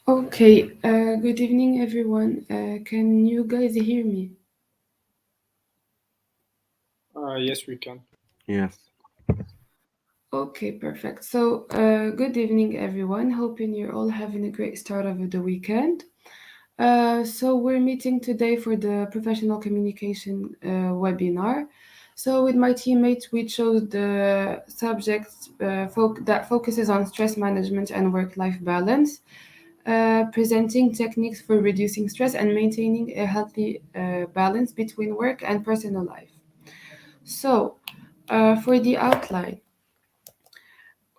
Okay, good evening, everyone. Can you guys hear me? Yes, we can. Yes. Okay, perfect. So, good evening, everyone. Hoping you're all having a great start of the weekend. So, we're meeting today for the professional communication webinar. So, with my teammates, we chose the subject that focuses on stress management and work-life balance. Presenting techniques for reducing stress and maintaining a healthy balance between work and personal life. So, for the outline,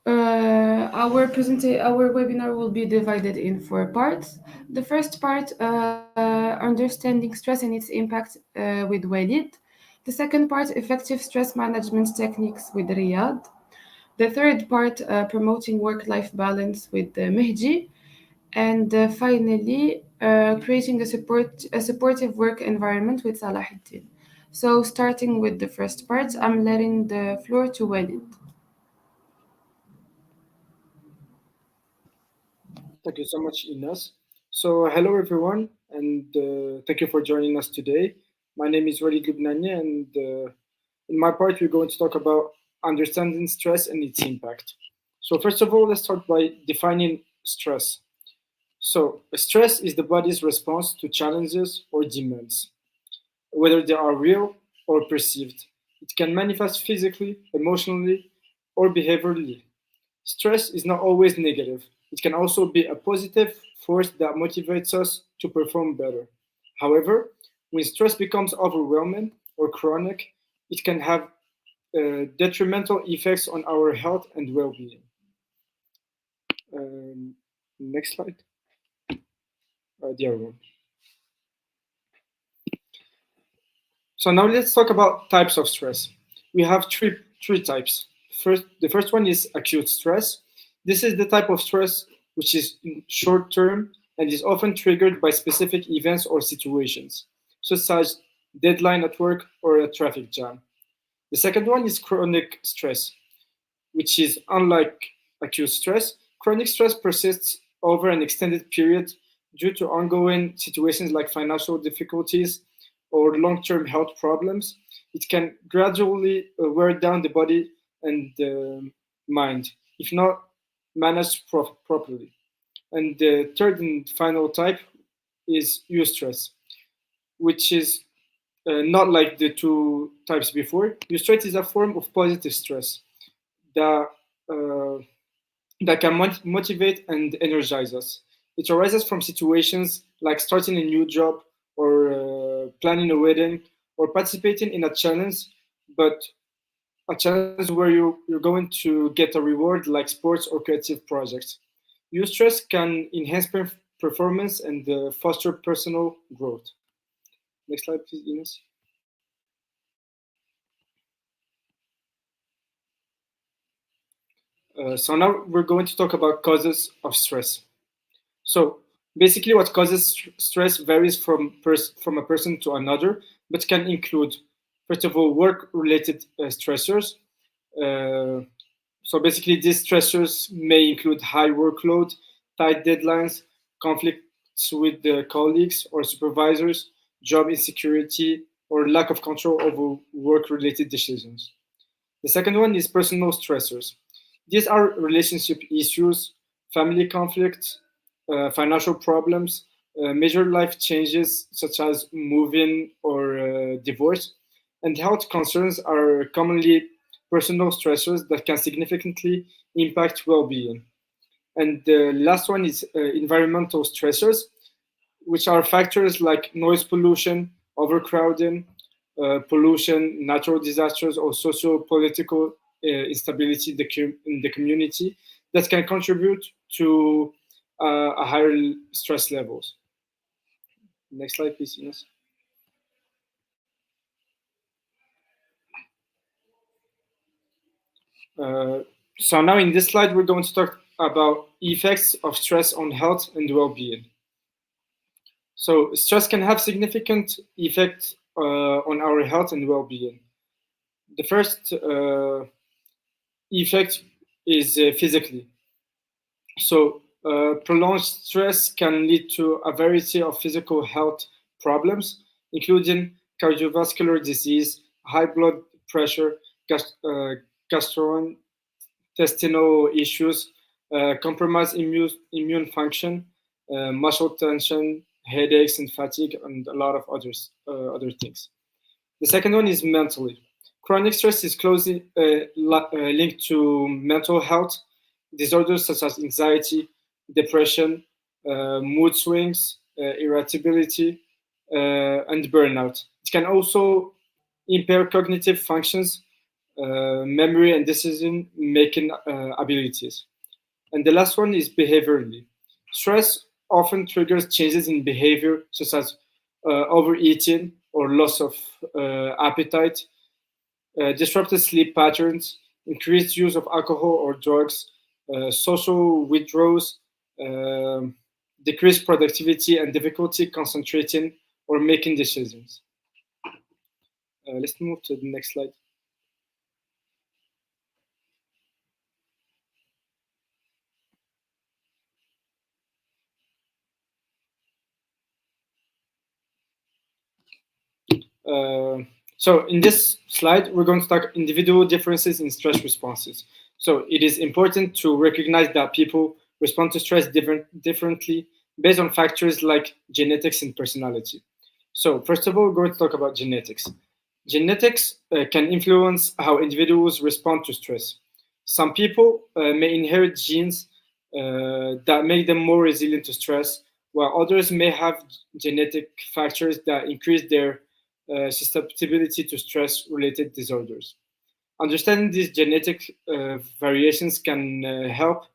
our webinar will be divided in four parts. The first part, understanding stress and its impact with Walid. The second part, effective stress management techniques with Riyadh. The third part, promoting work-life balance with Mehdi. And finally, creating a supportive work environment with Salahuddin. So, starting with the first part, I'm letting the floor to Walid. Thank you so much, Ines. So, hello everyone, and thank you for joining us today. My name is Walid Lubnani, and in my part, we're going to talk about understanding stress and its impact. So, first of all, let's start by defining stress. So, stress is the body's response to challenges or demands, whether they are real or perceived. It can manifest physically, emotionally, or behaviorally. Stress is not always negative. It can also be a positive force that motivates us to perform better. However, when stress becomes overwhelming or chronic, it can have detrimental effects on our health and well being. Um, Next slide. The other one. So now let's talk about types of stress. We have three types. The first one is acute stress. This is the type of stress which is short term and is often triggered by specific events or situations, such as deadline at work or a traffic jam. The second one is chronic stress, which is unlike acute stress. Chronic stress persists over an extended period due to ongoing situations like financial difficulties or long term health problems. It can gradually wear down the body and the mind if not managed properly. And the third and final type is eustress, which is not like the two types before. Eustress is a form of positive stress that uh, that can motivate and energize us. It arises from situations like starting a new job or planning a wedding or participating in a challenge, but a challenge where you're going to get a reward like sports or creative projects. Eustress can enhance performance and foster personal growth. Next slide, please, Ines. So now we're going to talk about causes of stress. So basically, what causes stress varies from a person to another, but can include, first of all, work-related stressors. Uh, so basically, these stressors may include high workload, tight deadlines, conflicts with the colleagues or supervisors, job insecurity, or lack of control over work-related decisions. The second one is personal stressors. These are relationship issues, family conflicts, financial problems, major life changes such as moving or divorce, and health concerns are commonly personal stressors that can significantly impact well being. And the last one is environmental stressors, which are factors like noise pollution, overcrowding, pollution, natural disasters, or socio-political instability in the community that can contribute to a higher stress levels. Next slide, please, Ines. Uh, so now in this slide, we're going to talk about effects of stress on health and well-being. So stress can have significant effects on our health and well-being. The first effect is physically. So Prolonged stress can lead to a variety of physical health problems, including cardiovascular disease, high blood pressure, gastrointestinal issues, compromised immune function, muscle tension, headaches and fatigue, and a lot of other things. The second one is mentally. Chronic stress is closely linked to mental health disorders such as anxiety, depression, mood swings, irritability, and burnout. It can also impair cognitive functions, memory, and decision making abilities. And the last one is behaviorally. Stress often triggers changes in behavior, such as overeating or loss of appetite, disrupted sleep patterns, increased use of alcohol or drugs, social withdrawals, decreased productivity, and difficulty concentrating or making decisions. Let's move to the next slide. So in this slide, we're going to talk individual differences in stress responses. So it is important to recognize that people respond to stress differently based on factors like genetics and personality. So first of all, we're going to talk about genetics. Genetics can influence how individuals respond to stress. Some people may inherit genes that make them more resilient to stress, while others may have genetic factors that increase their susceptibility to stress-related disorders. Understanding these genetic variations can help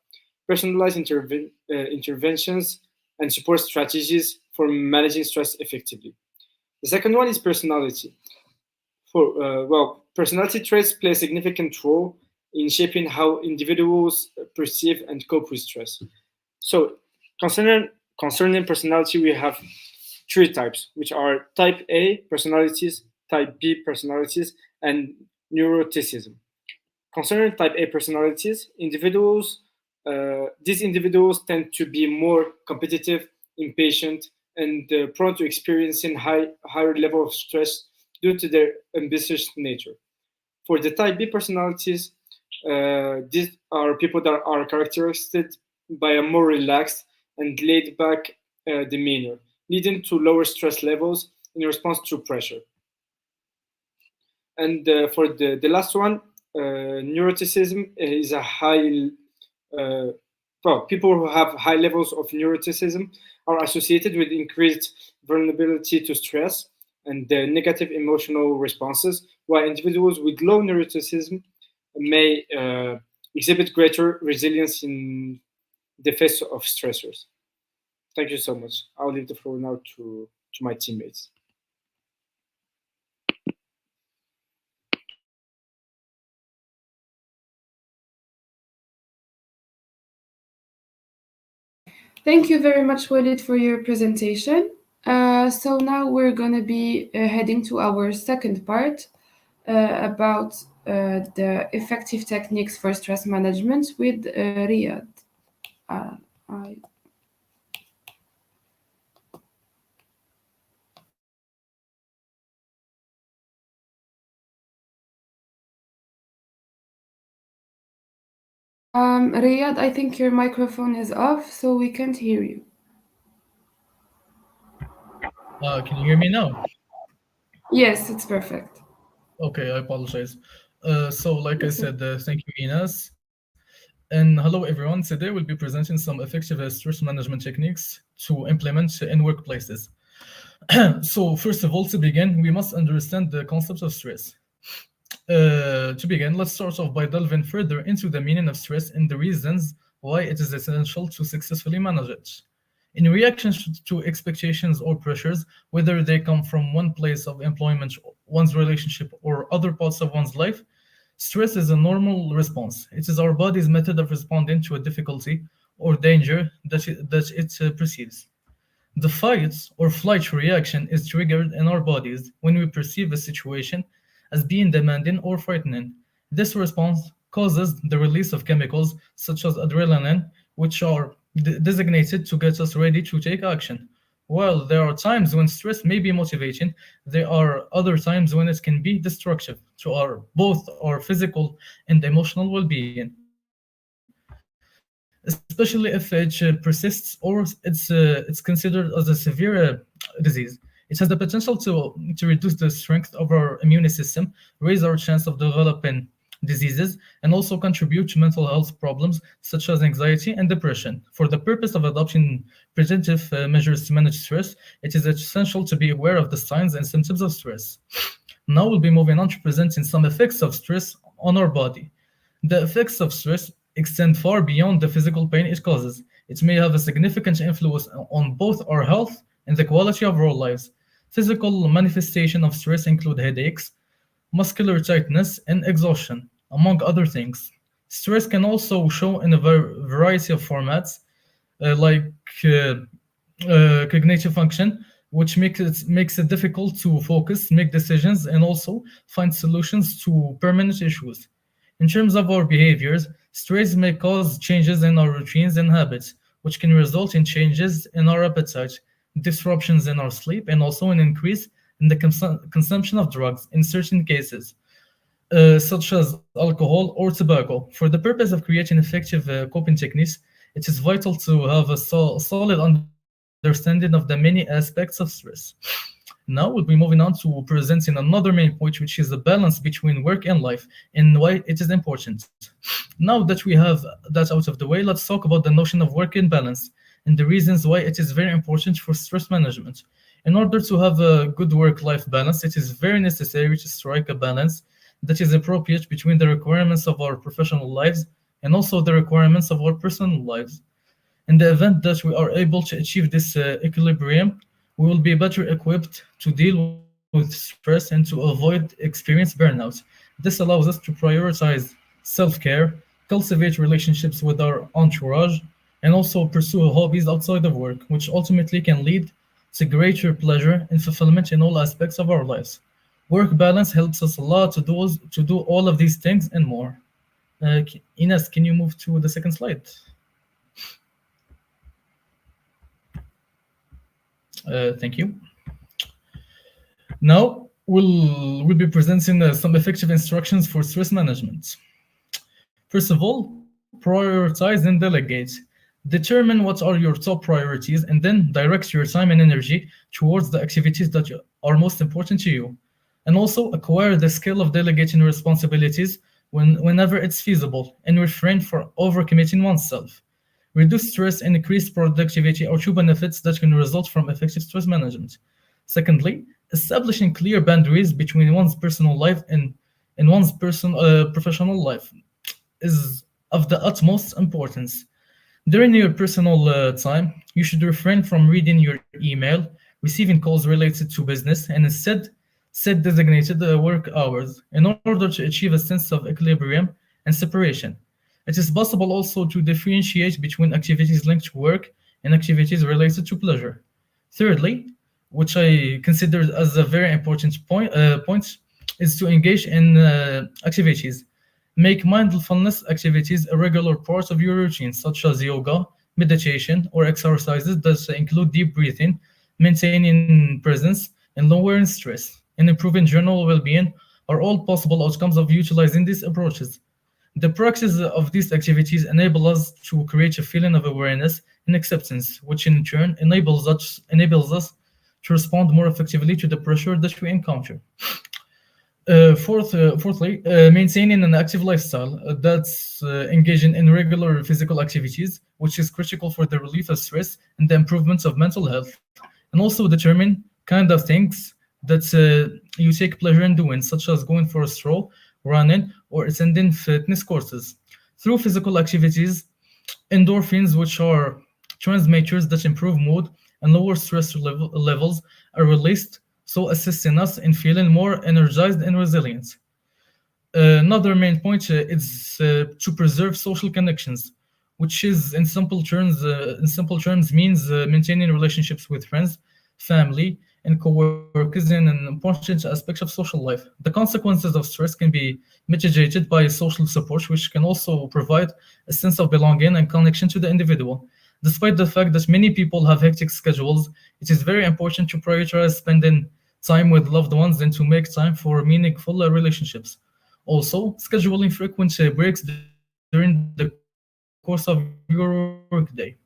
personalize interventions and support strategies for managing stress effectively. The second one is personality. Personality traits play a significant role in shaping how individuals perceive and cope with stress. So, concerning personality, we have three types, which are type A personalities, type B personalities, and neuroticism. Concerning type A personalities, these individuals tend to be more competitive, impatient, and prone to experiencing higher level of stress due to their ambitious nature. For the type B personalities, these are people that are characterized by a more relaxed and laid back demeanor, leading to lower stress levels in response to pressure. And for the last one, neuroticism is a people who have high levels of neuroticism are associated with increased vulnerability to stress and negative emotional responses, while individuals with low neuroticism may exhibit greater resilience in the face of stressors. Thank you so much. I'll leave the floor now to my teammates. Thank you very much, Walid, for your presentation. So now we're going to be heading to our second part about the effective techniques for stress management with Riyad. I Riyad, I think your microphone is off, so we can't hear you. Can you hear me now? Yes, it's perfect. Okay, I apologize. So, like I said, thank you, Inas. And hello, everyone. Today we'll be presenting some effective stress management techniques to implement in workplaces. So, first of all, to begin, we must understand the concept of stress. To begin, let's start off by delving further into the meaning of stress and the reasons why it is essential to successfully manage it. In reaction to expectations or pressures, whether they come from one place of employment, one's relationship, or other parts of one's life, stress is a normal response. It is our body's method of responding to a difficulty or danger that it perceives. The fight or flight reaction is triggered in our bodies when we perceive a situation as being demanding or frightening. This response causes the release of chemicals such as adrenaline, which are designated to get us ready to take action. While there are times when stress may be motivating, there are other times when it can be destructive to our both our physical and emotional well-being, especially if it persists or it's considered as a severe disease. It has the potential to reduce the strength of our immune system, raise our chance of developing diseases, and also contribute to mental health problems such as anxiety and depression. For the purpose of adopting preventive measures to manage stress, it is essential to be aware of the signs and symptoms of stress. Now we'll be moving on to presenting some effects of stress on our body. The effects of stress extend far beyond the physical pain it causes. It may have a significant influence on both our health and the quality of our lives. Physical manifestations of stress include headaches, muscular tightness, and exhaustion, among other things. Stress can also show in a variety of formats, like uh, cognitive function, which makes it difficult to focus, make decisions, and also find solutions to permanent issues. In terms of our behaviors, stress may cause changes in our routines and habits, which can result in changes in our appetite, disruptions in our sleep, and also an increase in the consumption of drugs in certain cases, such as alcohol or tobacco. For the purpose of creating effective coping techniques, it is vital to have a solid understanding of the many aspects of stress. Now we'll be moving on to presenting another main point, which is the balance between work and life and why it is important. Now that we have that out of the way, let's talk about the notion of work and balance and the reasons why it is very important for stress management. In order to have a good work-life balance, it is very necessary to strike a balance that is appropriate between the requirements of our professional lives and also the requirements of our personal lives. In the event that we are able to achieve this equilibrium, we will be better equipped to deal with stress and to avoid experience burnout. This allows us to prioritize self-care, cultivate relationships with our entourage, and also pursue hobbies outside of work, which ultimately can lead to greater pleasure and fulfillment in all aspects of our lives. Work balance helps us a lot to do all of these things and more. Ines, can you move to the second slide? Thank you. Now we'll be presenting some effective instructions for stress management. First of all, prioritize and delegate. Determine what are your top priorities and then direct your time and energy towards the activities that are most important to you. And also acquire the skill of delegating responsibilities whenever it's feasible and refrain from overcommitting oneself. Reduce stress and increase productivity are two benefits that can result from effective stress management. Secondly, establishing clear boundaries between one's personal life and one's professional life is of the utmost importance. During your personal time, you should refrain from reading your email, receiving calls related to business, and instead set designated work hours in order to achieve a sense of equilibrium and separation. It is possible also to differentiate between activities linked to work and activities related to pleasure. Thirdly, which I consider as a very important point, is to engage in activities. Make mindfulness activities a regular part of your routine, such as yoga, meditation, or exercises that include deep breathing, maintaining presence, and lowering stress, and improving general well-being are all possible outcomes of utilizing these approaches. The practice of these activities enable us to create a feeling of awareness and acceptance, which in turn enables us to respond more effectively to the pressure that we encounter. Fourthly, maintaining an active lifestyle that's engaging in regular physical activities, which is critical for the relief of stress and the improvement of mental health, and also determine kind of things that you take pleasure in doing, such as going for a stroll, running, or attending fitness courses. Through physical activities, endorphins, which are transmitters that improve mood and lower stress levels, are released, so assisting us in feeling more energized and resilient. Another main point is to preserve social connections, which is in simple terms means maintaining relationships with friends, family, and coworkers in an important aspect of social life. The consequences of stress can be mitigated by social support, which can also provide a sense of belonging and connection to the individual. Despite the fact that many people have hectic schedules, it is very important to prioritize spending time with loved ones and to make time for meaningful relationships. Also, scheduling frequent breaks during the course of your workday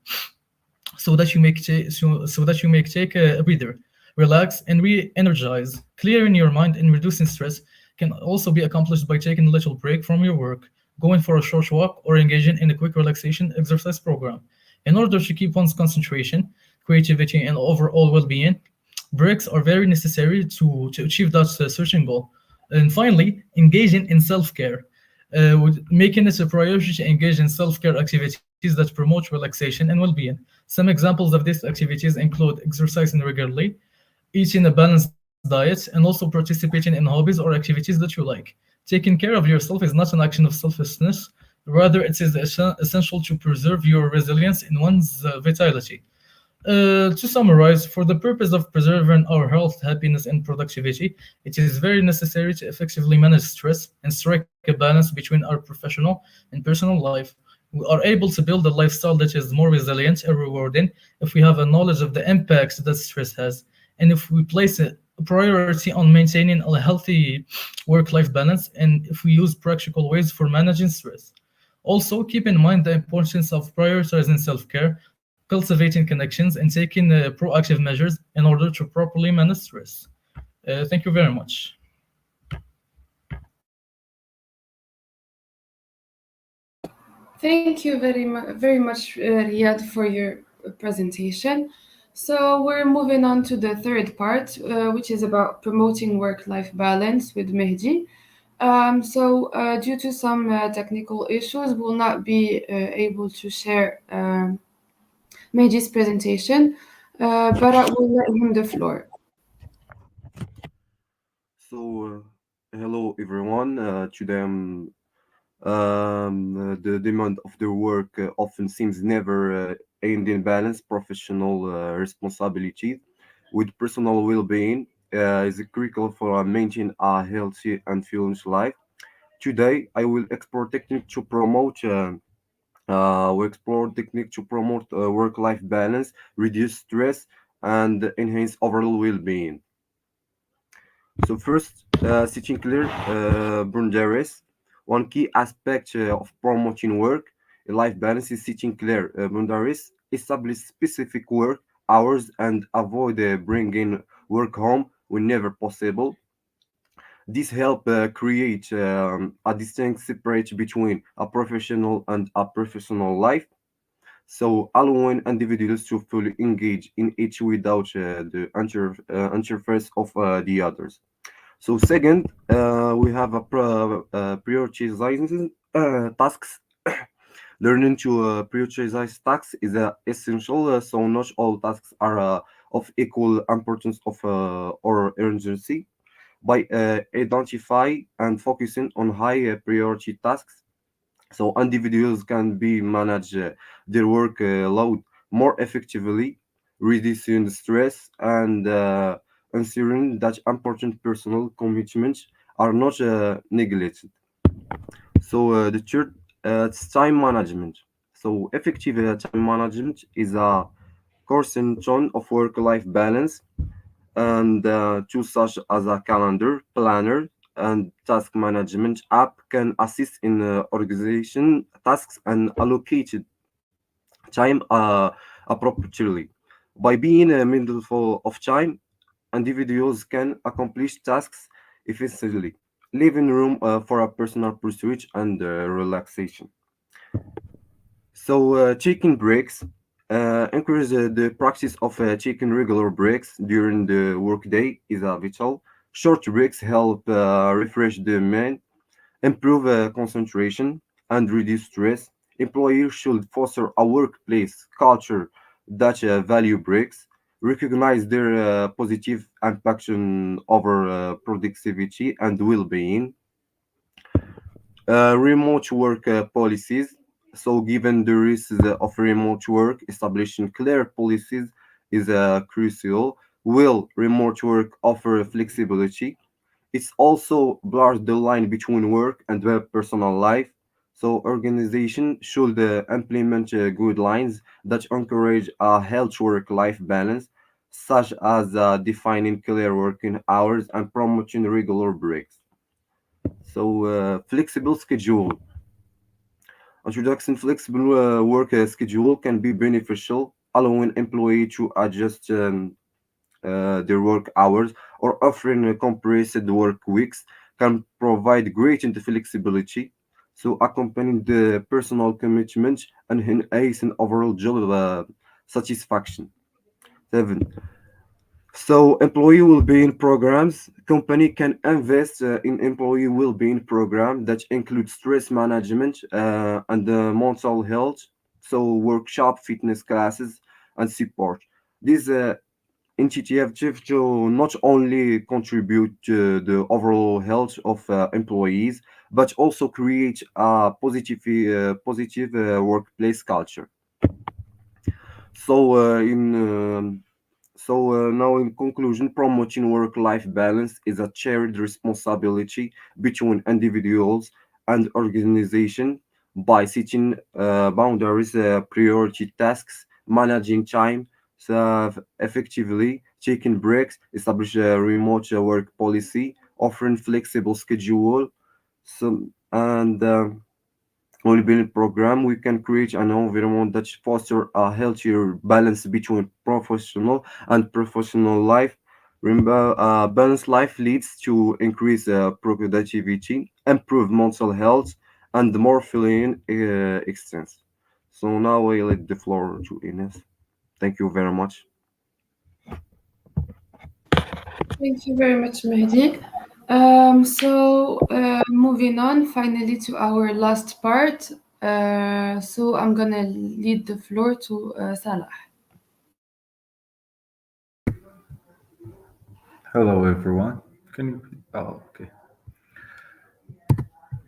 so that you so that you may take a breather, relax, and re-energize. Clearing your mind and reducing stress can also be accomplished by taking a little break from your work, going for a short walk, or engaging in a quick relaxation exercise program. In order to keep one's concentration, creativity, and overall well-being, breaks are very necessary to achieve that certain goal. And finally, engaging in self-care. Making it a priority to engage in self-care activities that promote relaxation and well-being. Some examples of these activities include exercising regularly, eating a balanced diet, and also participating in hobbies or activities that you like. Taking care of yourself is not an action of selfishness, rather, it is essential to preserve your resilience in one's vitality. To summarize, for the purpose of preserving our health, happiness, and productivity, it is very necessary to effectively manage stress and strike a balance between our professional and personal life. We are able to build a lifestyle that is more resilient and rewarding if we have a knowledge of the impact that stress has, and if we place a priority on maintaining a healthy work-life balance, and if we use practical ways for managing stress. Also, keep in mind the importance of prioritizing self-care, cultivating connections, and taking proactive measures in order to properly manage stress. Thank you very much. Thank you very much, Riyad, for your presentation. So we're moving on to the third part, which is about promoting work-life balance with Mehdi. Due to some technical issues, we'll not be able to share Mehdi's presentation, but I will let him the floor. Hello everyone. Today, the demand of the work often seems never ending balance. Professional responsibilities with personal well-being is critical for maintaining a healthy and fulfilling life. Today, I will explore technique to promote. We explore technique to promote work-life balance, reduce stress, and enhance overall well-being. So first, setting clear boundaries. One key aspect of promoting life balance is setting clear boundaries. Establish specific work hours and avoid bringing work home whenever possible. This help create a distinct separate between a professional and a professional life. So allowing individuals to fully engage in each without the interference of the others. So second, we have a prioritizing tasks. Learning to prioritize tasks is essential. So not all tasks are of equal importance or urgency. By identify and focusing on high priority tasks, so individuals can be manage their work load more effectively, reducing the stress and ensuring that important personal commitments are not neglected. So the third, it's time management. So effective time management is a cornerstone of work-life balance, and tools such as a calendar, planner, and task management app can assist in organization tasks and allocated time appropriately. By being mindful of time, individuals can accomplish tasks efficiently, leaving room for a personal pursuit and relaxation. So, taking breaks, encourage the practice of taking regular breaks during the workday is vital. Short breaks help refresh the mind, improve concentration, and reduce stress. Employers should foster a workplace culture that value breaks, recognize their positive impact over productivity and well-being. Remote work policies. So, given the risks of remote work, establishing clear policies is crucial. Will remote work offer flexibility? It's also blurs the line between work and personal life. So organization should implement guidelines that encourage a healthy work-life balance, such as defining clear working hours and promoting regular breaks. So flexible schedule. Introducing flexible work schedule can be beneficial, allowing employee to adjust their work hours or offering compressed work weeks can provide greater flexibility. So accompanying the personal commitment and enhancing overall job satisfaction. Seven. So employee well-being programs, company can invest in employee well-being program that include stress management and mental health. So workshop, fitness classes, and support. These initiatives to not only contribute to the overall health of employees, but also create a positive workplace culture. So, now in conclusion, promoting work-life balance is a shared responsibility between individuals and organization by setting boundaries, priority tasks, managing time effectively, taking breaks, establish a remote work policy, offering flexible schedule, and well-being program, we can create an environment that foster a healthier balance between professional and professional life. Remember, balanced life leads to increased productivity, improved mental health, and more feeling extents. So now I let the floor to Ines. Thank you very much. Thank you very much, Mehdi. Moving on finally to our last part. I'm gonna lead the floor to Salah. Hello, everyone. Can you? Oh, okay.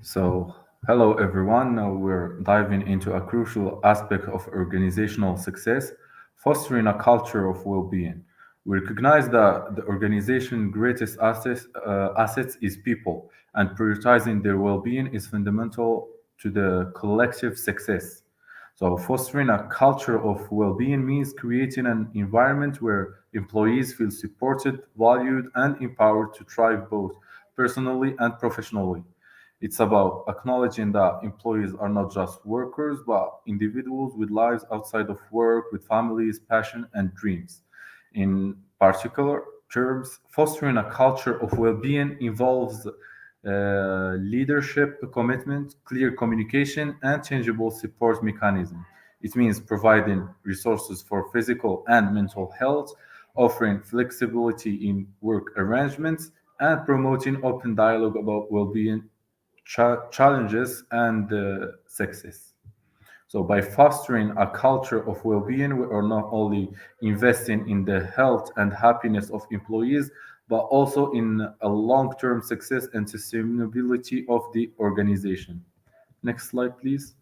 So, hello, everyone. Now we're diving into a crucial aspect of organizational success, fostering a culture of well-being. We recognize that the organization's greatest assets is people, and prioritizing their well-being is fundamental to the collective success. So, fostering a culture of well being means creating an environment where employees feel supported, valued, and empowered to thrive both personally and professionally. It's about acknowledging that employees are not just workers, but individuals with lives outside of work, with families, passion, and dreams. In particular terms, fostering a culture of well being involves leadership commitment, clear communication, and tangible support mechanism. It means providing resources for physical and mental health, offering flexibility in work arrangements, and promoting open dialogue about well-being challenges and success. So, by fostering a culture of well being, we are not only investing in the health and happiness of employees, but also in a long term success and sustainability of the organization. Next slide, please.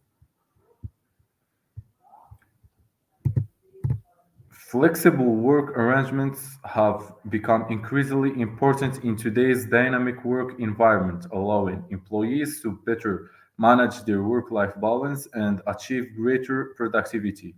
Flexible work arrangements have become increasingly important in today's dynamic work environment, allowing employees to better manage their work life balance and achieve greater productivity.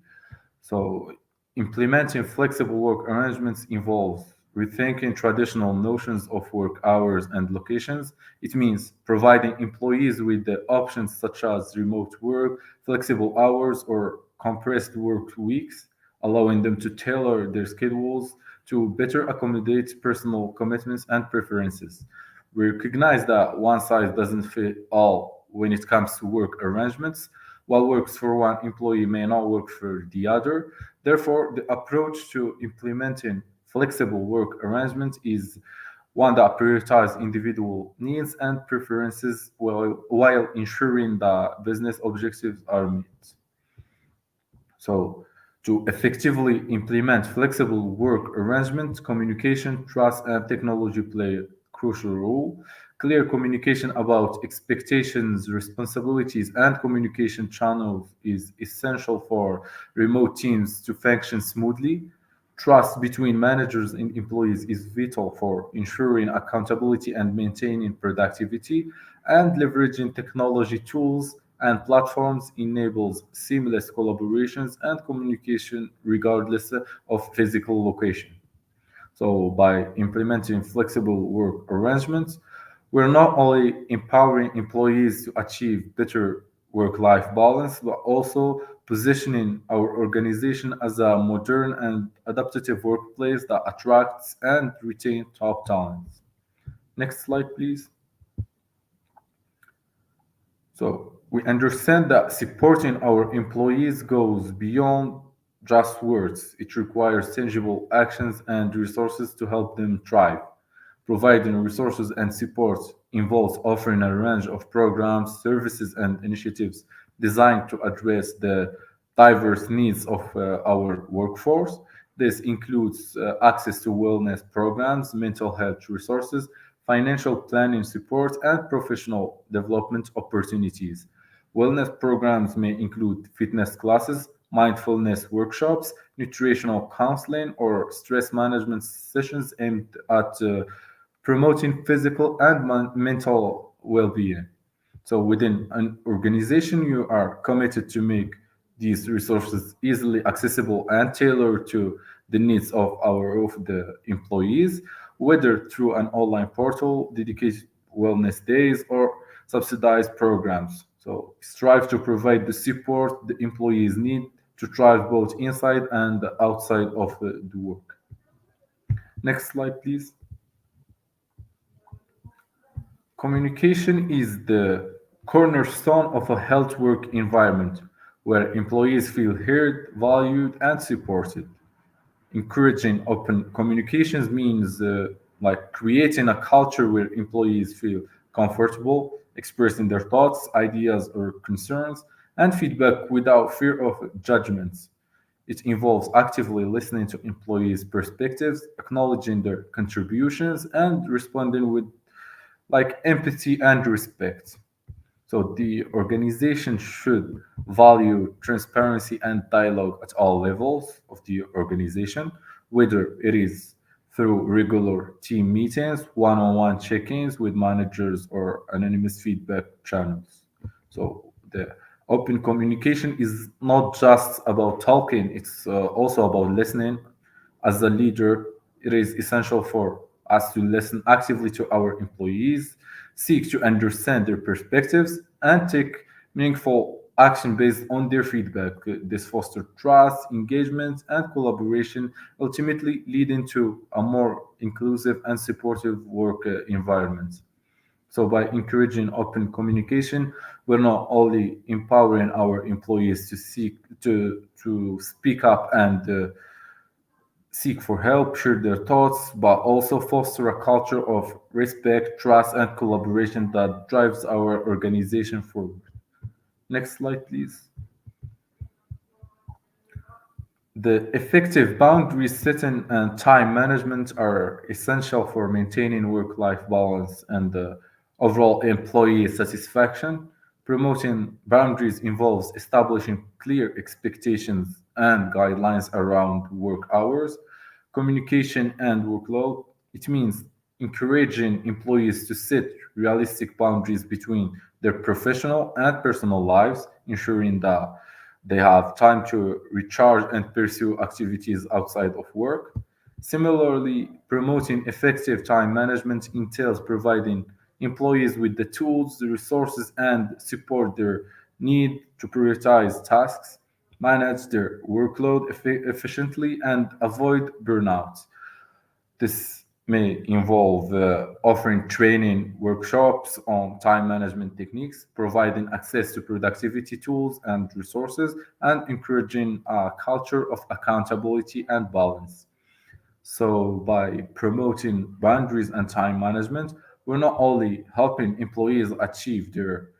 So, implementing flexible work arrangements involves rethinking traditional notions of work hours and locations. It means providing employees with the options such as remote work, flexible hours, or compressed work weeks, allowing them to tailor their schedules to better accommodate personal commitments and preferences. We recognize that one size doesn't fit all when it comes to work arrangements. What works for one employee may not work for the other. Therefore, the approach to implementing flexible work arrangements is one that prioritizes individual needs and preferences while ensuring that business objectives are met. So, to effectively implement flexible work arrangements, communication, trust, and technology play a crucial role. Clear communication about expectations, responsibilities, and communication channels is essential for remote teams to function smoothly. Trust between managers and employees is vital for ensuring accountability and maintaining productivity, and leveraging technology tools and platforms enables seamless collaborations and communication regardless of physical location. So, by implementing flexible work arrangements, we're not only empowering employees to achieve better work life balance, but also positioning our organization as a modern and adaptive workplace that attracts and retains top talents. Next slide, please. So we understand that supporting our employees goes beyond just words. It requires tangible actions and resources to help them thrive. Providing resources and support involves offering a range of programs, services, and initiatives designed to address the diverse needs of our workforce. This includes access to wellness programs, mental health resources, financial planning support, and professional development opportunities. Wellness programs may include fitness classes, mindfulness workshops, nutritional counseling, or stress management sessions aimed at promoting physical and mental well being. So, within an organization, you are committed to make these resources easily accessible and tailored to the needs of the employees, whether through an online portal, dedicated wellness days, or subsidized programs. So, strive to provide the support the employees need to thrive both inside and outside of the work. Next slide, please. Communication is the cornerstone of a health work environment where employees feel heard, valued, and supported. Encouraging open communications means like creating a culture where employees feel comfortable expressing their thoughts, ideas, or concerns, and feedback without fear of judgments. It involves actively listening to employees' perspectives, acknowledging their contributions, and responding with like empathy and respect. So the organization should value transparency and dialogue at all levels of the organization, whether it is through regular team meetings, one-on-one check-ins with managers, or anonymous feedback channels. So the open communication is not just about talking; it's also about listening. As a leader, it is essential for us to listen actively to our employees, seek to understand their perspectives, and take meaningful action based on their feedback. This fosters trust, engagement, and collaboration, ultimately leading to a more inclusive and supportive work environment. So, by encouraging open communication, we're not only empowering our employees to speak up and seek for help, share their thoughts, but also foster a culture of respect, trust, and collaboration that drives our organization forward. Next slide, please. The effective boundary setting and time management are essential for maintaining work life balance and overall employee satisfaction. Promoting boundaries involves establishing clear expectations and guidelines around work hours, communication, and workload. It means encouraging employees to set realistic boundaries between their professional and personal lives, ensuring that they have time to recharge and pursue activities outside of work. Similarly, promoting effective time management entails providing employees with the tools, the resources, and support their need to prioritize tasks, manage their workload efficiently, and avoid burnout. This may involve offering training workshops on time management techniques, providing access to productivity tools and resources, and encouraging a culture of accountability and balance. So, by promoting boundaries and time management, we're not only helping employees achieve their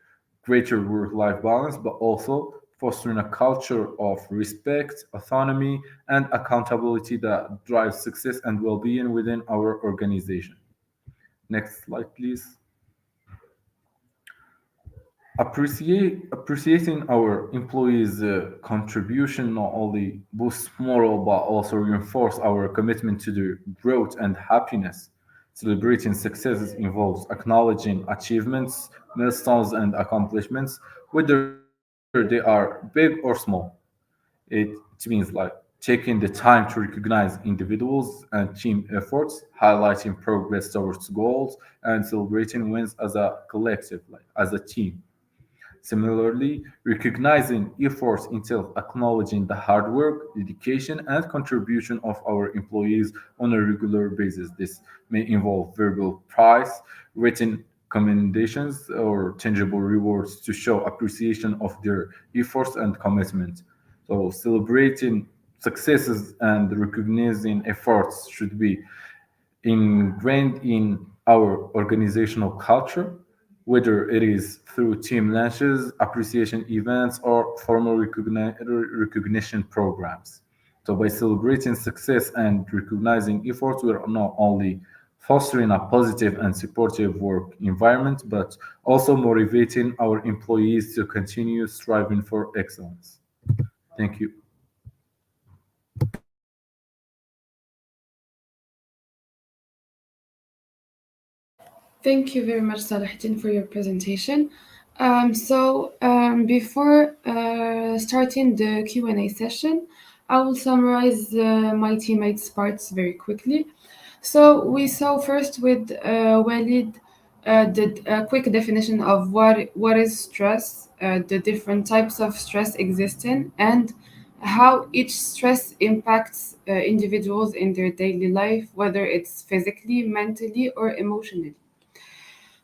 greater work life balance, but also fostering a culture of respect, autonomy, and accountability that drives success and well being within our organization. Next slide, please. Appreciating our employees' contribution not only boosts morale but also reinforce our commitment to their growth and happiness. Celebrating successes involves acknowledging achievements, milestones, and accomplishments, whether they are big or small. It means like taking the time to recognize individuals and team efforts, highlighting progress towards goals, and celebrating wins as a collective, like as a team. Similarly, recognizing efforts entails acknowledging the hard work, dedication, and contribution of our employees on a regular basis. This may involve verbal praise, written commendations, or tangible rewards to show appreciation of their efforts and commitment. So, celebrating successes and recognizing efforts should be ingrained in our organizational culture, whether it is through team lunches, appreciation events, or formal recognition programs. So, by celebrating success and recognizing efforts, we are not only fostering a positive and supportive work environment, but also motivating our employees to continue striving for excellence. Thank you. Thank you very much, Salahuddin, for your presentation. Before starting the Q&A session, I will summarize my teammates' parts very quickly. So we saw first with Walid the quick definition of what is stress, the different types of stress existing, and how each stress impacts individuals in their daily life, whether it's physically, mentally, or emotionally.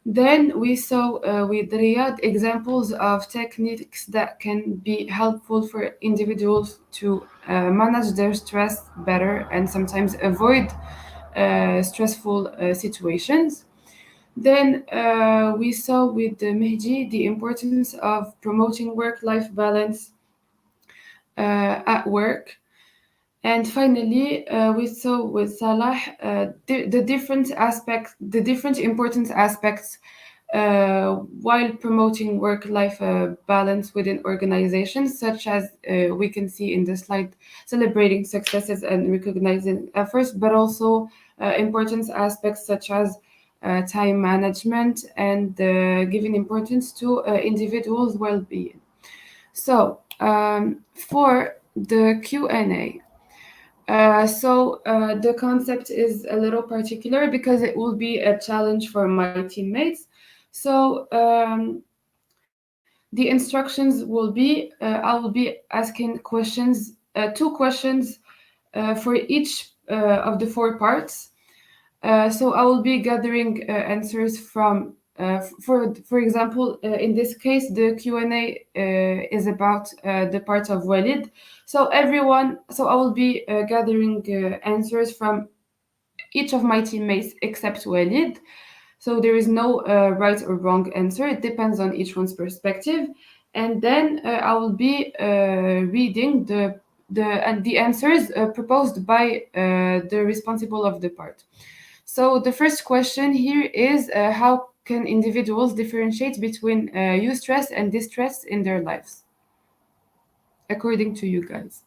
Then we saw with Riyadh examples of techniques that can be helpful for individuals to manage their stress better and sometimes avoid stressful situations. Then we saw with Mehdi the importance of promoting work-life balance at work. And finally, we saw with Salah the different aspects, the different important aspects while promoting work-life balance within organizations, such as we can see in the slide, celebrating successes and recognizing efforts, but also important aspects such as time management and giving importance to individuals' well-being. So for the Q&A, the concept is a little particular because it will be a challenge for my teammates. So the instructions will be I will be asking questions, two questions for each of the four parts. So I will be gathering answers from, for example, in this case, the Q&A is about the part of Walid. So I will be gathering answers from each of my teammates except Walid. So there is no right or wrong answer. It depends on each one's perspective. And then I will be reading the answers proposed by the responsible of the part. So the first question here is how can individuals differentiate between eustress and distress in their lives, according to you guys?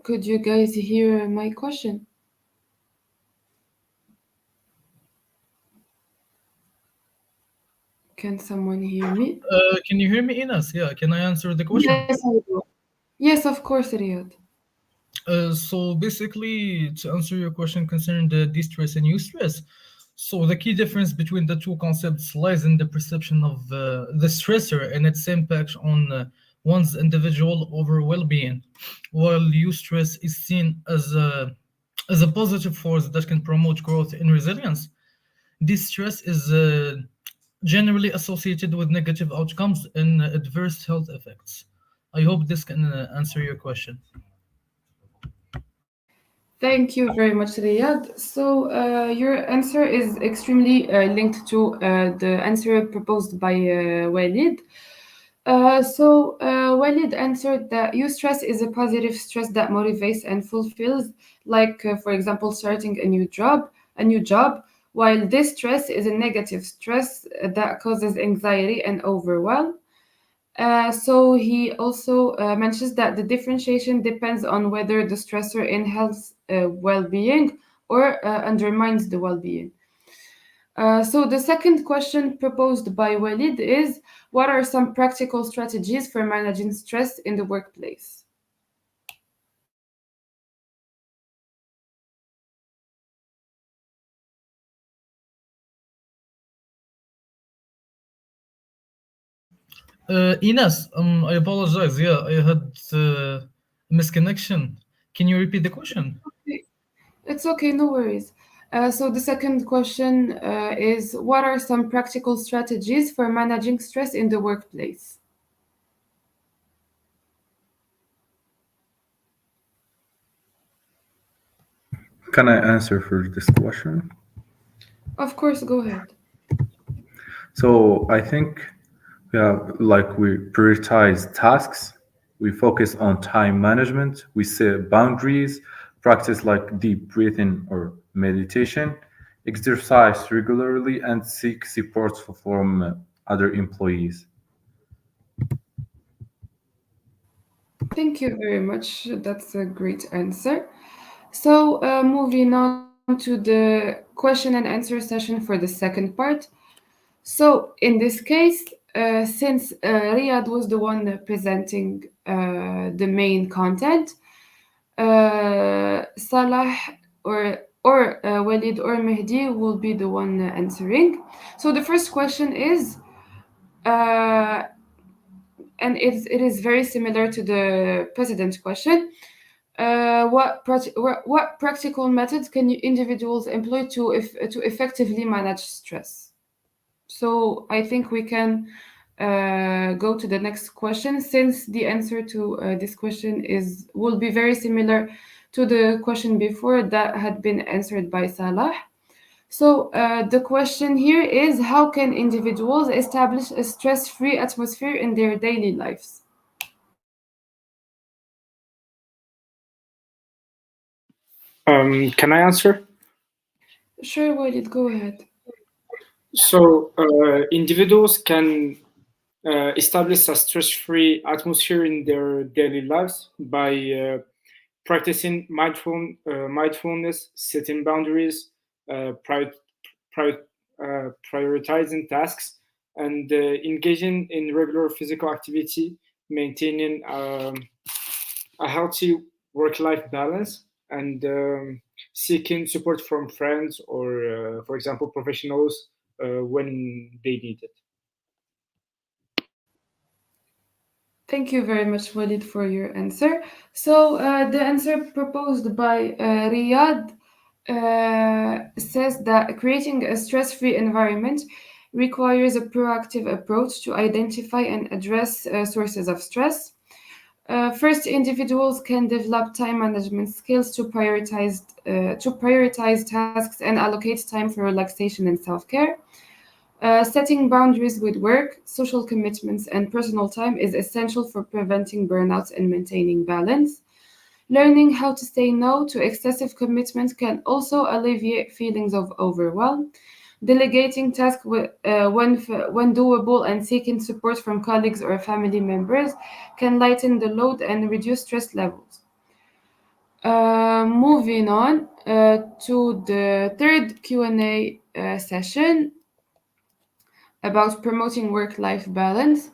Could you guys hear my question? Can someone hear me? Can you hear me, Inas? Yeah, can I answer the question? Yes, I do. Yes, of course, Riyad. So basically, to answer your question concerning the distress and eustress, so the key difference between the two concepts lies in the perception of the stressor and its impact on one's individual over well-being, while eustress is seen as a positive force that can promote growth and resilience. Distress is generally associated with negative outcomes and adverse health effects. I hope this can answer your question. Thank you very much, Riyad. So, your answer is extremely linked to the answer proposed by Walid. Walid answered that eustress is a positive stress that motivates and fulfills, like, for example, starting a new job, while distress is a negative stress that causes anxiety and overwhelm. So he also mentions that the differentiation depends on whether the stressor enhances well-being or undermines the well-being. So the second question proposed by Walid is, what are some practical strategies for managing stress in the workplace? Ines, I apologize. Yeah, I had misconnection. Can you repeat the question? It's okay, no worries. So the second question is, what are some practical strategies for managing stress in the workplace? Can I answer for this question? Of course, go ahead. So I think we prioritize tasks, we focus on time management, we set boundaries, practice like deep breathing or meditation, exercise regularly, and seek support from other employees. Thank you very much. That's a great answer. So, moving on to the question and answer session for the second part. So, in this case, since Riyad was the one presenting the main content, Salah or Walid or Mehdi will be the one answering. So, the first question is, uh, and it is very similar to the precedent question. What practical methods can individuals employ to effectively manage stress? So I think we can go to the next question, since the answer to this question will be very similar to the question before that had been answered by Salah. So the question here is, how can individuals establish a stress-free atmosphere in their daily lives? Can I answer? Sure, Walid, go ahead. So individuals can establish a stress-free atmosphere in their daily lives by practicing mindfulness, setting boundaries, pri- pri- prioritizing tasks, and engaging in regular physical activity, maintaining a healthy work-life balance, and seeking support from friends or, for example, professionals when they need it. Thank you very much, Walid, for your answer. So, the answer proposed by Riyad says that creating a stress free environment requires a proactive approach to identify and address sources of stress. First, individuals can develop time management skills to prioritize tasks and allocate time for relaxation and self care. Setting boundaries with work, social commitments, and personal time is essential for preventing burnouts and maintaining balance. Learning how to say no to excessive commitment can also alleviate feelings of overwhelm. Delegating tasks when doable and seeking support from colleagues or family members can lighten the load and reduce stress levels. Moving on to the third Q&A session about promoting work-life balance.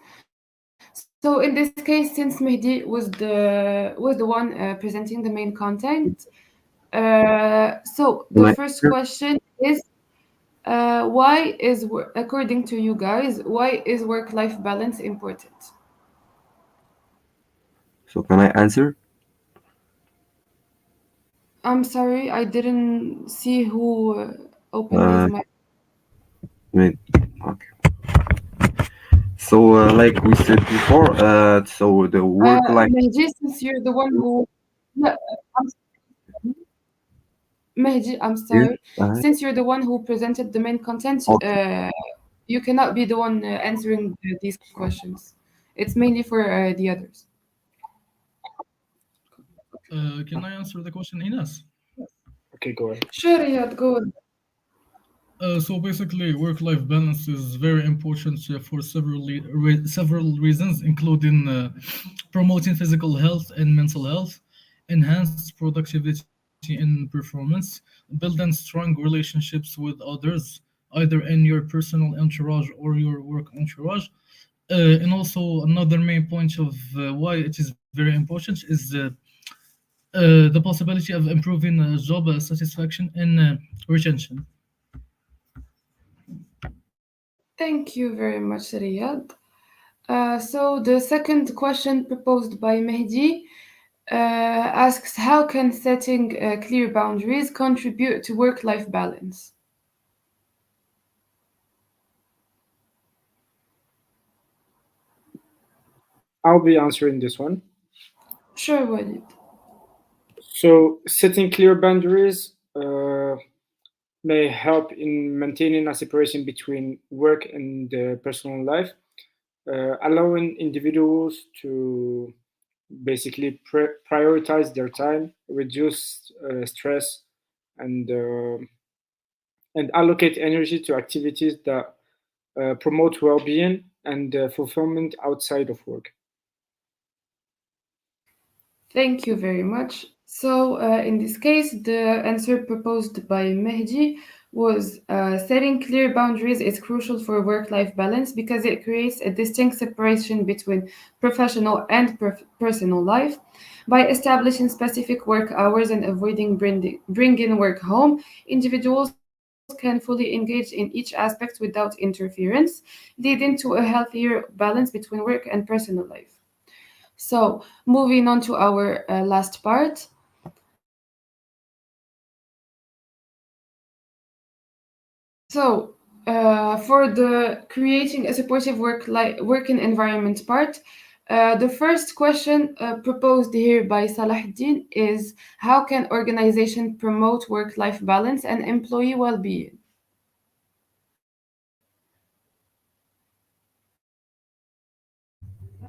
So in this case, since Mehdi was the one presenting the main content, so the Can I first answer? question is, according to you guys, why is work-life balance important? So can I answer? I'm sorry, I didn't see who opened his Uh, mic. wait, okay. So, like we said before, so the work life. Mehdi, since you're the one who, yeah, I'm sorry. Mehdi, I'm Yes. sorry. Since you're the one who presented the main content, Okay. you cannot be the one answering these questions. It's mainly for the others. Can I answer the question, Ines? Okay, go ahead. Sure, Riyad, go on. So basically, work-life balance is very important for several reasons, including promoting physical health and mental health, enhanced productivity and performance, building strong relationships with others, either in your personal entourage or your work entourage. And also another main point of why it is very important is the possibility of improving job satisfaction and retention. Thank you very much, Riyad. So the second question proposed by Mehdi asks, how can setting clear boundaries contribute to work-life balance? I'll be answering this one. Sure, Walid. So, setting clear boundaries may help in maintaining a separation between work and personal life, allowing individuals to basically prioritize their time, reduce stress, and uh, and allocate energy to activities that promote well-being and fulfillment outside of work. Thank you very much. So, in this case, the answer proposed by Mehdi was setting clear boundaries is crucial for work life balance because it creates a distinct separation between professional and personal life. By establishing specific work hours and avoiding bringing work home, individuals can fully engage in each aspect without interference, leading to a healthier balance between work and personal life. So, moving on to our last part. So, for the creating a supportive working environment part, the first question proposed here by Salahuddin is, how can organization promote work-life balance and employee well-being?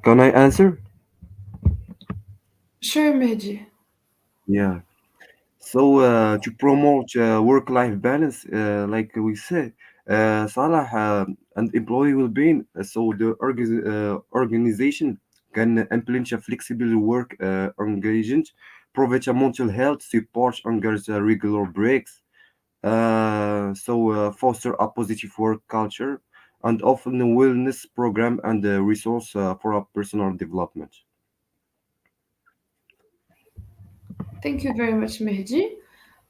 Can I answer? Sure, Mehdi. Yeah. So to promote work-life balance, like we said, Salah and employee well-being. So the organization can implement a flexible work engagement, provide a mental health support, encourage regular breaks. Foster a positive work culture, and often a wellness program and a resource for a personal development. Thank you very much, Mehdi.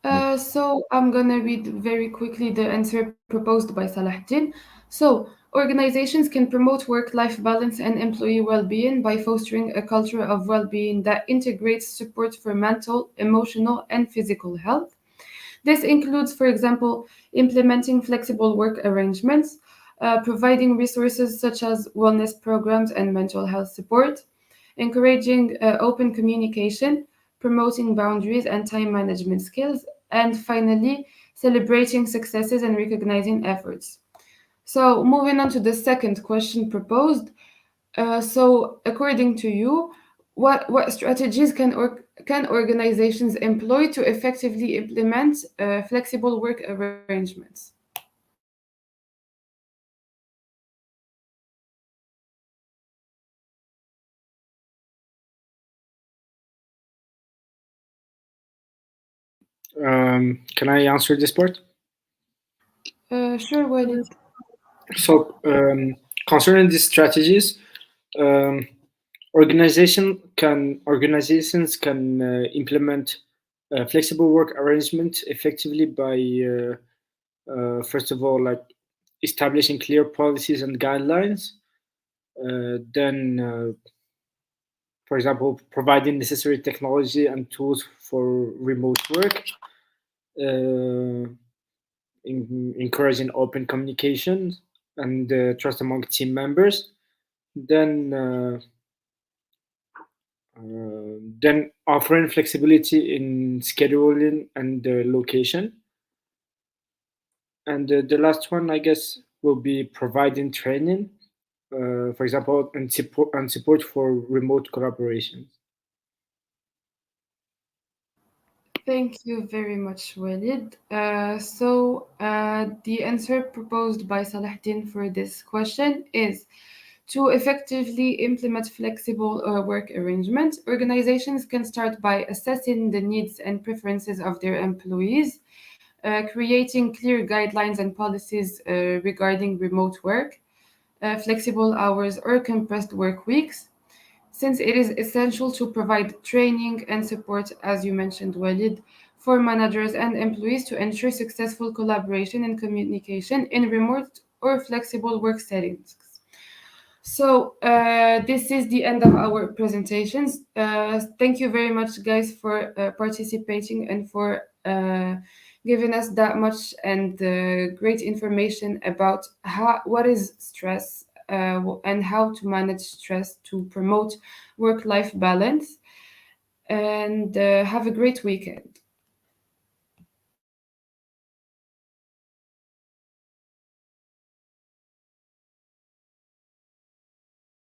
Yeah. So I'm gonna read very quickly the answer proposed by Salahuddin. So organizations can promote work-life balance and employee well-being by fostering a culture of well-being that integrates support for mental, emotional, and physical health. This includes, for example, implementing flexible work arrangements, providing resources such as wellness programs and mental health support, encouraging open communication, promoting boundaries and time management skills, and finally, celebrating successes and recognizing efforts. So, moving on to the second question proposed. According to you, what strategies can organizations employ to effectively implement flexible work arrangements? Can I answer this part? Sure, Walid. So, concerning these strategies, um, organizations can implement flexible work arrangement effectively by first of all, like establishing clear policies and guidelines. Then, for example, providing necessary technology and tools for remote work. Uh, Encouraging open communication and trust among team members. Then Then offering flexibility in scheduling and the location. And the last one, I guess, will be providing training, for example, and support for remote collaboration. Thank you very much, Walid. The answer proposed by Salahdin for this question is to effectively implement flexible work arrangements. Organizations can start by assessing the needs and preferences of their employees, creating clear guidelines and policies regarding remote work, flexible hours, or compressed work weeks. Since it is essential to provide training and support, as you mentioned, Walid, for managers and employees to ensure successful collaboration and communication in remote or flexible work settings. So, this is the end of our presentations. Thank you very much, guys, for participating and for giving us that much and great information about what is stress and how to manage stress to promote work-life balance. And have a great weekend.